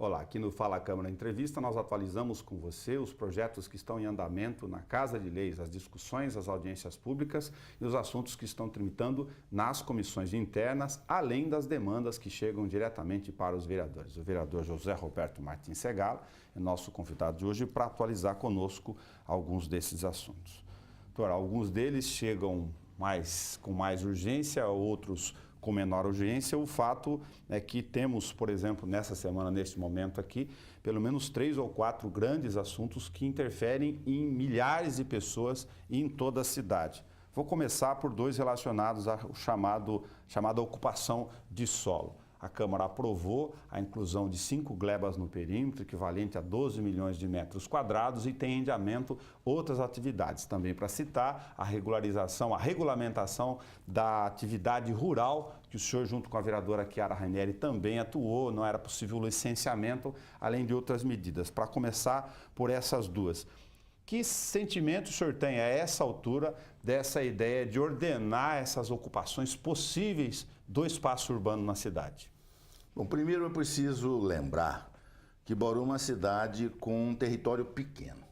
Olá, aqui no Fala Câmara Entrevista nós atualizamos com você os projetos que estão em andamento na Casa de Leis, as discussões, as audiências públicas e os assuntos que estão tramitando nas comissões internas, além das demandas que chegam diretamente para os vereadores. O vereador José Roberto Martins Segala é nosso convidado de hoje para atualizar conosco alguns desses assuntos. Doutor, alguns deles chegam com mais urgência, outros com menor urgência. O fato é que temos, por exemplo, nessa semana, neste momento aqui, pelo menos 3 ou 4 grandes assuntos que interferem em milhares de pessoas em toda a cidade. Vou começar por 2 relacionados à chamada ocupação de solo. A Câmara aprovou a inclusão de 5 glebas no perímetro, equivalente a 12 milhões de metros quadrados, e tem em andamento outras atividades. Também para citar, a regulamentação da atividade rural, que o senhor, junto com a vereadora Chiara Raineri, também atuou, não era possível o licenciamento, além de outras medidas. Para começar por essas 2. Que sentimento o senhor tem a essa altura dessa ideia de ordenar essas ocupações possíveis do espaço urbano na cidade? Bom, primeiro eu preciso lembrar que Bauru é uma cidade com um território pequeno,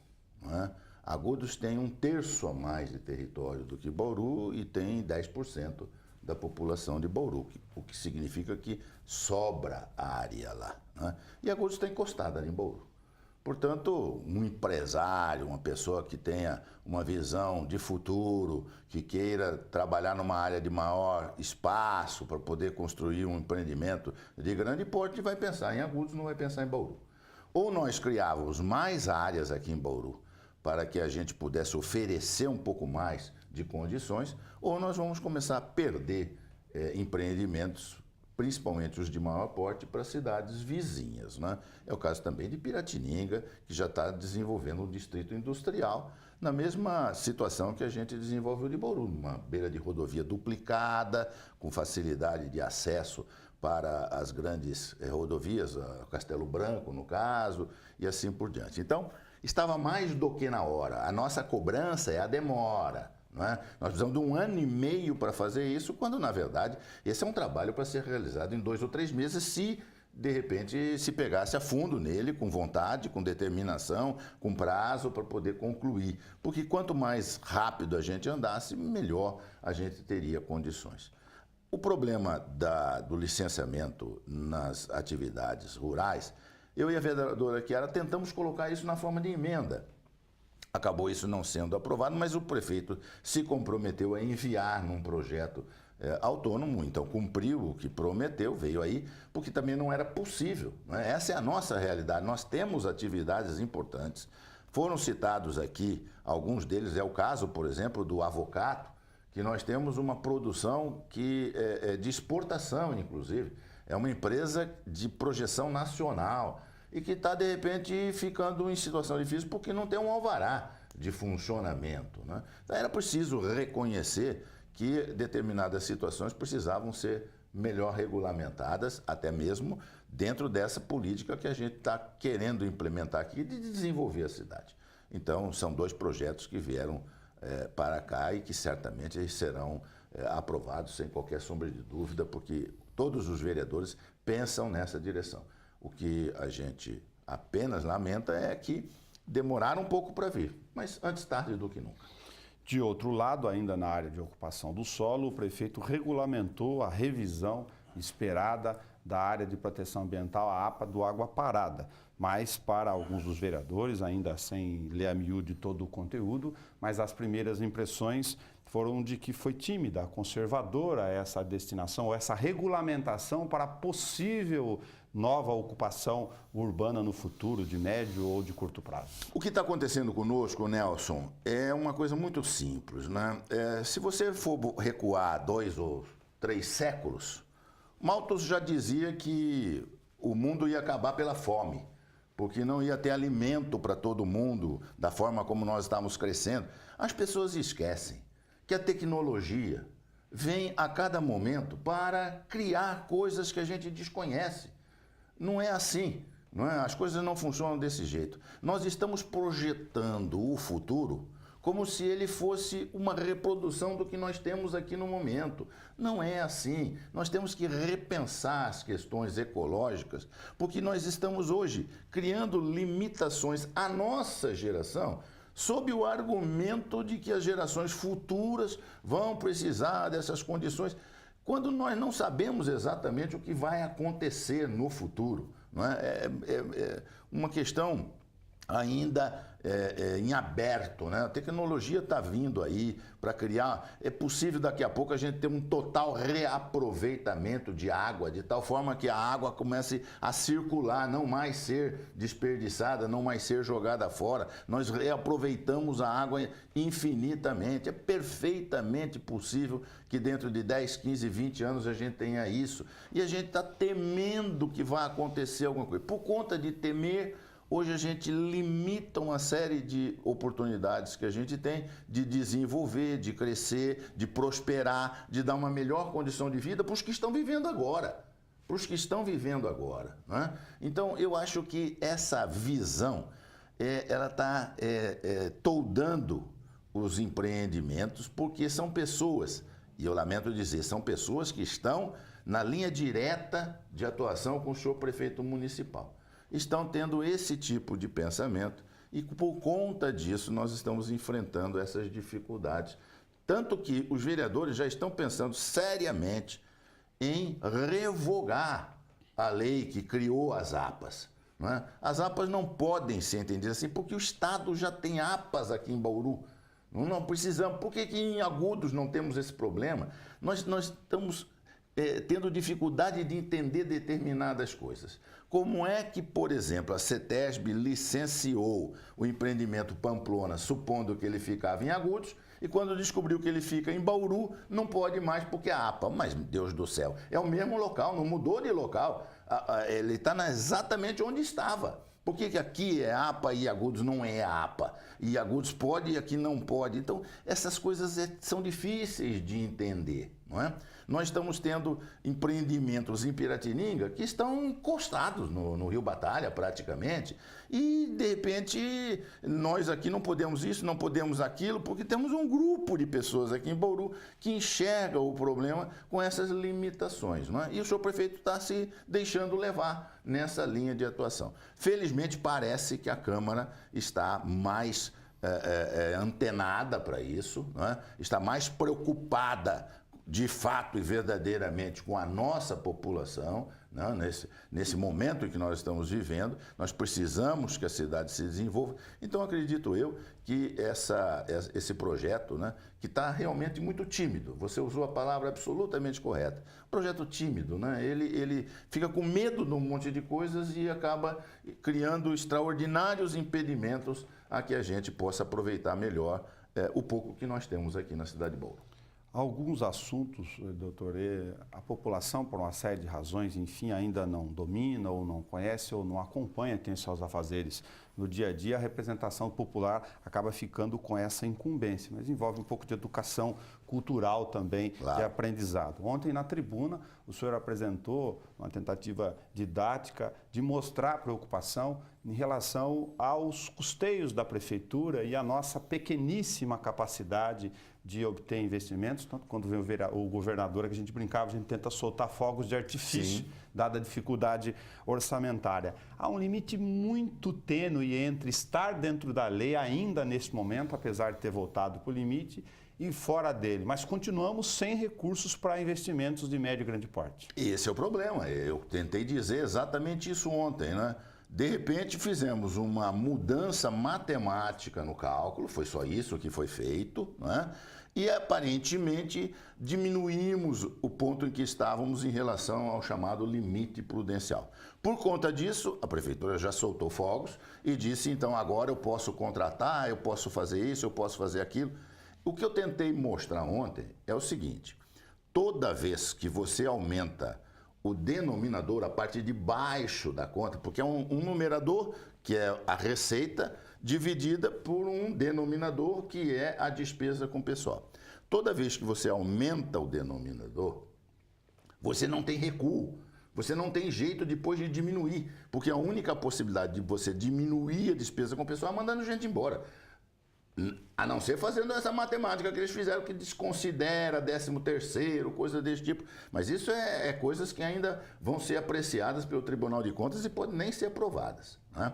não é? Agudos tem 1/3 a mais de território do que Bauru e tem 10% da população de Bauru, o que significa que sobra área lá, não é? E Agudos está encostada ali em Bauru. Portanto, um empresário, uma pessoa que tenha uma visão de futuro, que queira trabalhar numa área de maior espaço para poder construir um empreendimento de grande porte, vai pensar em Agudos, não vai pensar em Bauru. Ou nós criávamos mais áreas aqui em Bauru para que a gente pudesse oferecer um pouco mais de condições, ou nós vamos começar a perder empreendimentos, principalmente os de maior porte, para cidades vizinhas, né? É o caso também de Piratininga, que já está desenvolvendo um distrito industrial, na mesma situação que a gente desenvolveu de Bauru, uma beira de rodovia duplicada, com facilidade de acesso para as grandes rodovias, Castelo Branco, no caso, e assim por diante. Então, estava mais do que na hora. A nossa cobrança é a demora. Não é? Nós precisamos de 1 ano e meio para fazer isso, quando, na verdade, esse é um trabalho para ser realizado em 2 ou 3 meses, se, de repente, se pegasse a fundo nele, com vontade, com determinação, com prazo para poder concluir. Porque quanto mais rápido a gente andasse, melhor a gente teria condições. O problema do licenciamento nas atividades rurais, eu e a vereadora Chiara tentamos colocar isso na forma de emenda. Acabou isso não sendo aprovado, mas o prefeito se comprometeu a enviar num projeto autônomo, então cumpriu o que prometeu, veio aí, porque também não era possível, né? Essa é a nossa realidade, nós temos atividades importantes. Foram citados aqui, alguns deles, é o caso, por exemplo, do avocado, que nós temos uma produção que é de exportação, inclusive, é uma empresa de projeção nacional, e que está, de repente, ficando em situação difícil porque não tem um alvará de funcionamento, né? Então, era preciso reconhecer que determinadas situações precisavam ser melhor regulamentadas, até mesmo dentro dessa política que a gente está querendo implementar aqui de desenvolver a cidade. Então, são 2 projetos que vieram para cá e que certamente serão aprovados sem qualquer sombra de dúvida, porque todos os vereadores pensam nessa direção. O que a gente apenas lamenta é que demoraram um pouco para vir, mas antes tarde do que nunca. De outro lado, ainda na área de ocupação do solo, o prefeito regulamentou a revisão esperada da área de proteção ambiental, a APA, do Água Parada. Mas, para alguns dos vereadores, ainda sem ler a miúde todo o conteúdo, mas as primeiras impressões foram de que foi tímida, conservadora essa destinação, ou essa regulamentação para possível nova ocupação urbana no futuro, de médio ou de curto prazo. O que está acontecendo conosco, Nelson, é uma coisa muito simples, né? Se você for recuar 2 ou 3 séculos, Malthus já dizia que o mundo ia acabar pela fome, porque não ia ter alimento para todo mundo da forma como nós estávamos crescendo. As pessoas esquecem que a tecnologia vem a cada momento para criar coisas que a gente desconhece. Não é assim, não é? As coisas não funcionam desse jeito. Nós estamos projetando o futuro como se ele fosse uma reprodução do que nós temos aqui no momento. Não é assim. Nós temos que repensar as questões ecológicas, porque nós estamos hoje criando limitações à nossa geração, sob o argumento de que as gerações futuras vão precisar dessas condições, quando nós não sabemos exatamente o que vai acontecer no futuro. Não é? É uma questão ainda em aberto, né? A tecnologia está vindo aí para criar. É possível daqui a pouco a gente ter um total reaproveitamento de água, de tal forma que a água comece a circular, não mais ser desperdiçada, não mais ser jogada fora. Nós reaproveitamos a água infinitamente. É perfeitamente possível que dentro de 10, 15, 20 anos a gente tenha isso. E a gente está temendo que vai acontecer alguma coisa. Por conta de temer, hoje a gente limita uma série de oportunidades que a gente tem de desenvolver, de crescer, de prosperar, de dar uma melhor condição de vida para os que estão vivendo agora. Para os que estão vivendo agora. Né? Então, eu acho que essa visão, ela está toldando os empreendimentos, porque são pessoas, e eu lamento dizer, são pessoas que estão na linha direta de atuação com o senhor prefeito municipal. Estão tendo esse tipo de pensamento e, por conta disso, nós estamos enfrentando essas dificuldades. Tanto que os vereadores já estão pensando seriamente em revogar a lei que criou as APAs. Não é? As APAs não podem ser entendidas assim, porque o Estado já tem APAs aqui em Bauru. Não precisamos. Por que em Agudos não temos esse problema? Nós estamos tendo dificuldade de entender determinadas coisas. Como é que, por exemplo, a CETESB licenciou o empreendimento Pamplona, supondo que ele ficava em Agudos, e quando descobriu que ele fica em Bauru, não pode mais porque a APA, mas Deus do céu, é o mesmo local, não mudou de local, ele está exatamente onde estava. Por que aqui é APA e Agudos não é APA? E Agudos pode e aqui não pode. Então, essas coisas são difíceis de entender, não é? Nós estamos tendo empreendimentos em Piratininga que estão encostados no Rio Batalha, praticamente, e, de repente, nós aqui não podemos isso, não podemos aquilo, porque temos um grupo de pessoas aqui em Bauru que enxerga o problema com essas limitações, não é? E o senhor prefeito está se deixando levar nessa linha de atuação. Felizmente, parece que a Câmara está mais antenada para isso, não é? Está mais preocupada de fato e verdadeiramente com a nossa população, né? Nesse momento em que nós estamos vivendo, nós precisamos que a cidade se desenvolva. Então, acredito eu que esse projeto, né, que está realmente muito tímido, você usou a palavra absolutamente correta, projeto tímido, né? Ele fica com medo de um monte de coisas e acaba criando extraordinários impedimentos a que a gente possa aproveitar melhor o pouco que nós temos aqui na cidade de Bauru. Alguns assuntos, doutor, a população, por uma série de razões, enfim, ainda não domina ou não conhece ou não acompanha quem são os afazeres no dia a dia. A representação popular acaba ficando com essa incumbência, mas envolve um pouco de educação cultural também, claro, de aprendizado. Ontem, na tribuna, o senhor apresentou uma tentativa didática de mostrar preocupação em relação aos custeios da prefeitura e a nossa pequeníssima capacidade de obter investimentos, tanto quando vem o governador, que a gente brincava, a gente tenta soltar fogos de artifício, sim, dada a dificuldade orçamentária. Há um limite muito tênue entre estar dentro da lei ainda nesse momento, apesar de ter voltado para o limite, e fora dele, mas continuamos sem recursos para investimentos de médio e grande porte. Esse é o problema, eu tentei dizer exatamente isso ontem, né? De repente fizemos uma mudança matemática no cálculo, foi só isso que foi feito, né? E aparentemente diminuímos o ponto em que estávamos em relação ao chamado limite prudencial. Por conta disso, a prefeitura já soltou fogos e disse, então agora eu posso contratar, eu posso fazer isso, eu posso fazer aquilo. O que eu tentei mostrar ontem é o seguinte, toda vez que você aumenta o denominador, a parte de baixo da conta, porque é um numerador, que é a receita, dividida por um denominador, que é a despesa com o pessoal. Toda vez que você aumenta o denominador, você não tem recuo, você não tem jeito depois de diminuir, porque a única possibilidade de você diminuir a despesa com o pessoal é mandando gente embora. A não ser fazendo essa matemática que eles fizeram, que desconsidera 13º, coisa desse tipo. Mas isso é coisas que ainda vão ser apreciadas pelo Tribunal de Contas e podem nem ser aprovadas, né?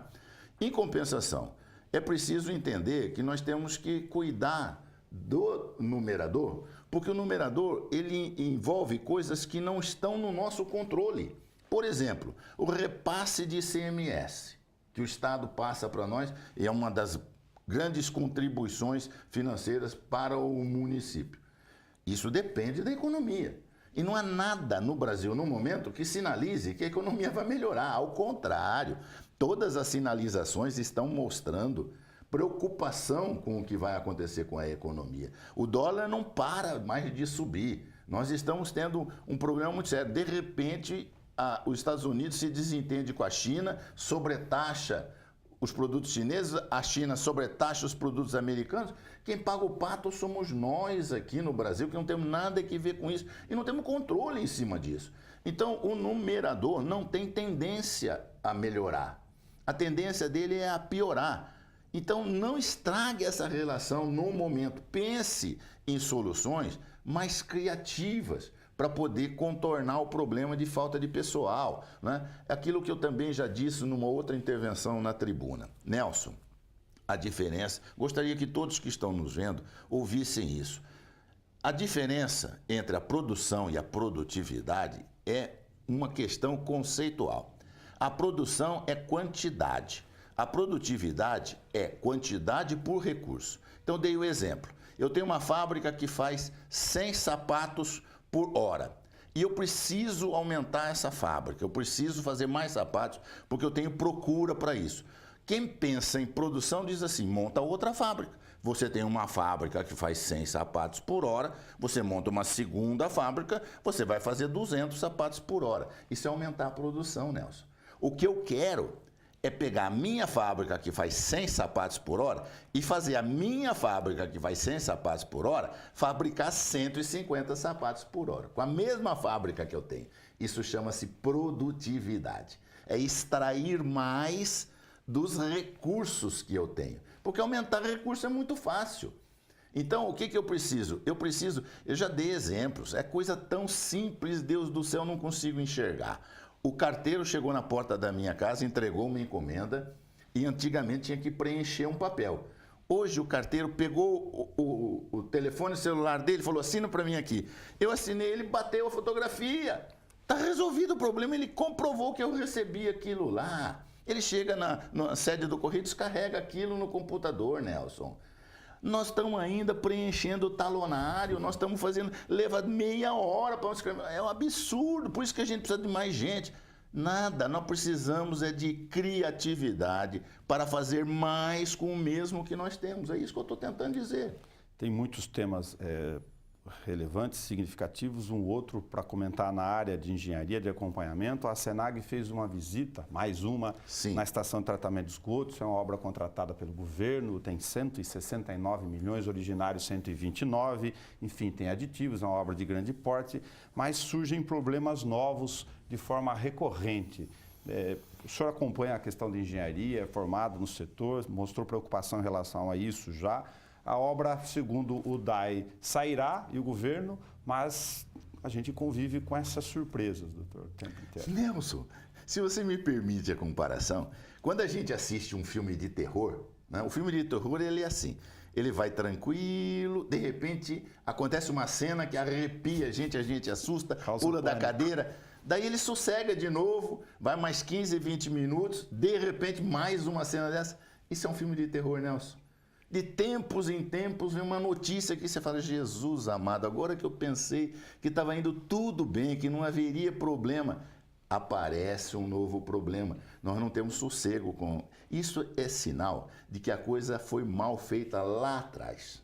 Em compensação, é preciso entender que nós temos que cuidar do numerador, porque o numerador ele envolve coisas que não estão no nosso controle. Por exemplo, o repasse de ICMS, que o Estado passa para nós, e é uma das grandes contribuições financeiras para o município. Isso depende da economia. E não há nada no Brasil, no momento, que sinalize que a economia vai melhorar. Ao contrário, todas as sinalizações estão mostrando preocupação com o que vai acontecer com a economia. O dólar não para mais de subir. Nós estamos tendo um problema muito sério. De repente, os Estados Unidos se desentende com a China, sobretaxa os produtos chineses, a China sobretaxa os produtos americanos. Quem paga o pato somos nós aqui no Brasil, que não temos nada a ver com isso e não temos controle em cima disso. Então, o numerador não tem tendência a melhorar. A tendência dele é a piorar. Então, não estrague essa relação no momento. Pense em soluções mais criativas para poder contornar o problema de falta de pessoal, né? Aquilo que eu também já disse numa outra intervenção na tribuna. Nelson, a diferença, gostaria que todos que estão nos vendo ouvissem isso. A diferença entre a produção e a produtividade é uma questão conceitual. A produção é quantidade. A produtividade é quantidade por recurso. Então, dei o exemplo. Eu tenho uma fábrica que faz 100 sapatos por hora. E eu preciso aumentar essa fábrica, eu preciso fazer mais sapatos, porque eu tenho procura para isso. Quem pensa em produção diz assim, monta outra fábrica. Você tem uma fábrica que faz 100 sapatos por hora, você monta uma segunda fábrica, você vai fazer 200 sapatos por hora. Isso é aumentar a produção, Nelson. O que eu quero é pegar a minha fábrica que faz 100 sapatos por hora e fazer a minha fábrica que faz 100 sapatos por hora fabricar 150 sapatos por hora, com a mesma fábrica que eu tenho. Isso chama-se produtividade. É extrair mais dos recursos que eu tenho. Porque aumentar recurso é muito fácil. Então, o que eu preciso? Eu já dei exemplos, é coisa tão simples, Deus do céu, não consigo enxergar. O carteiro chegou na porta da minha casa, entregou uma encomenda e antigamente tinha que preencher um papel. Hoje o carteiro pegou o telefone celular dele e falou, assina para mim aqui. Eu assinei, ele bateu a fotografia. Está resolvido o problema, ele comprovou que eu recebi aquilo lá. Ele chega na sede do Correio e descarrega aquilo no computador, Nelson. Nós estamos ainda preenchendo o talonário, nós estamos fazendo, leva meia hora para escrever, é um absurdo, por isso que a gente precisa de mais gente. Nada, nós precisamos é de criatividade para fazer mais com o mesmo que nós temos, é isso que eu estou tentando dizer. Tem muitos temas relevantes, significativos, um outro para comentar na área de engenharia de acompanhamento. A Senag fez uma visita, mais uma, Sim, na estação de tratamento de esgotos, é uma obra contratada pelo governo, tem 169 milhões, originário 129, enfim, tem aditivos, é uma obra de grande porte, mas surgem problemas novos de forma recorrente. O senhor acompanha a questão de engenharia, é formado no setor, mostrou preocupação em relação a isso já. A obra, segundo o DAI, sairá e o governo, mas a gente convive com essas surpresas, doutor, o tempo inteiro. Nelson, se você me permite a comparação, quando a gente assiste um filme de terror, né, o filme de terror ele é assim, ele vai tranquilo, de repente acontece uma cena que arrepia a gente assusta, pula da cadeira, daí ele sossega de novo, vai mais 15, 20 minutos, de repente mais uma cena dessa. Isso é um filme de terror, Nelson. De tempos em tempos vem uma notícia que você fala, Jesus amado, agora que eu pensei que estava indo tudo bem, que não haveria problema, aparece um novo problema. Nós não temos sossego com... Isso é sinal de que a coisa foi mal feita lá atrás.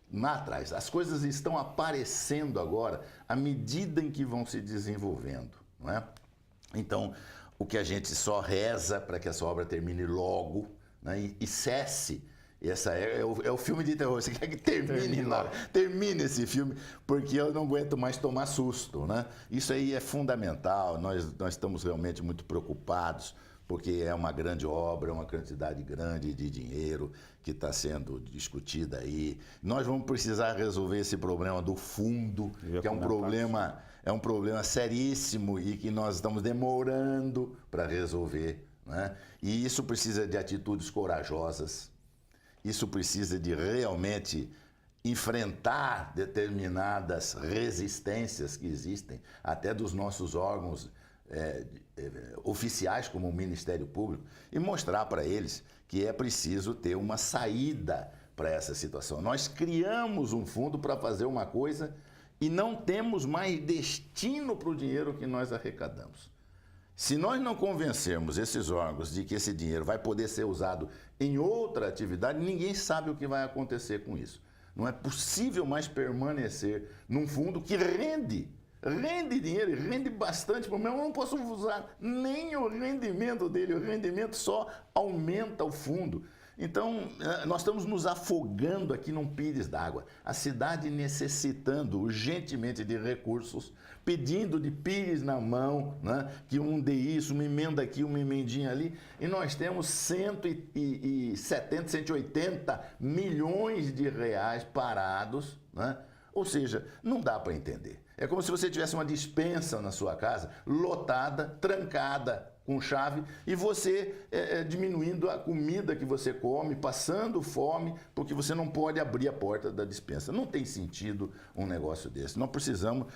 Lá atrás. As coisas estão aparecendo agora à medida em que vão se desenvolvendo, não é? Então, o que a gente só reza para que essa obra termine logo, né, e cesse. Essa é o filme de terror. Você quer que termine logo? Termine esse filme, porque eu não aguento mais tomar susto, né? Isso aí é fundamental. Nós estamos realmente muito preocupados, porque é uma grande obra, é uma quantidade grande de dinheiro que está sendo discutida aí. Nós vamos precisar resolver esse problema do fundo, que é um problema seríssimo e que nós estamos demorando para resolver, né? E isso precisa de atitudes corajosas, isso precisa de realmente enfrentar determinadas resistências que existem, até dos nossos órgãos oficiais, como o Ministério Público, e mostrar para eles que é preciso ter uma saída para essa situação. Nós criamos um fundo para fazer uma coisa e não temos mais destino para o dinheiro que nós arrecadamos. Se nós não convencermos esses órgãos de que esse dinheiro vai poder ser usado em outra atividade, ninguém sabe o que vai acontecer com isso. Não é possível mais permanecer num fundo que rende dinheiro e rende bastante, mas eu não posso usar nem o rendimento dele, o rendimento só aumenta o fundo. Então, nós estamos nos afogando aqui num pires d'água. A cidade necessitando urgentemente de recursos, pedindo de pires na mão, né? Que um dê isso, uma emenda aqui, uma emendinha ali. E nós temos 170, 180 milhões de reais parados, né? Ou seja, não dá para entender. É como se você tivesse uma despensa na sua casa, lotada, trancada, com chave, e você diminuindo a comida que você come, passando fome, porque você não pode abrir a porta da despensa. Não tem sentido um negócio desse. Nós precisamos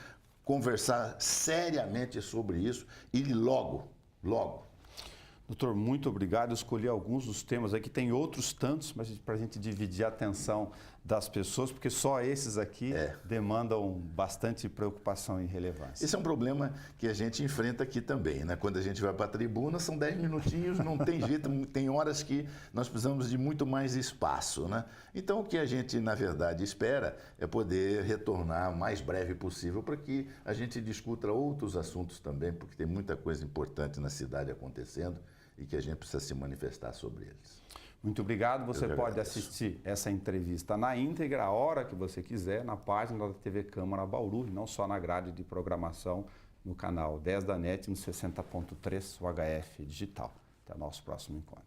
conversar seriamente sobre isso e logo. Doutor, muito obrigado. Eu escolhi alguns dos temas aqui, tem outros tantos, mas para a gente dividir a atenção das pessoas, porque só esses aqui demandam bastante preocupação e relevância. Esse é um problema que a gente enfrenta aqui também, né? Quando a gente vai para a tribuna, são 10 minutinhos, não tem jeito, tem horas que nós precisamos de muito mais espaço, né? Então, o que a gente, na verdade, espera é poder retornar o mais breve possível para que a gente discuta outros assuntos também, porque tem muita coisa importante na cidade acontecendo e que a gente precisa se manifestar sobre eles. Muito obrigado. Você pode assistir essa entrevista na íntegra, a hora que você quiser, na página da TV Câmara Bauru, e não só na grade de programação no canal 10 da NET, no 60.3 UHF Digital. Até o nosso próximo encontro.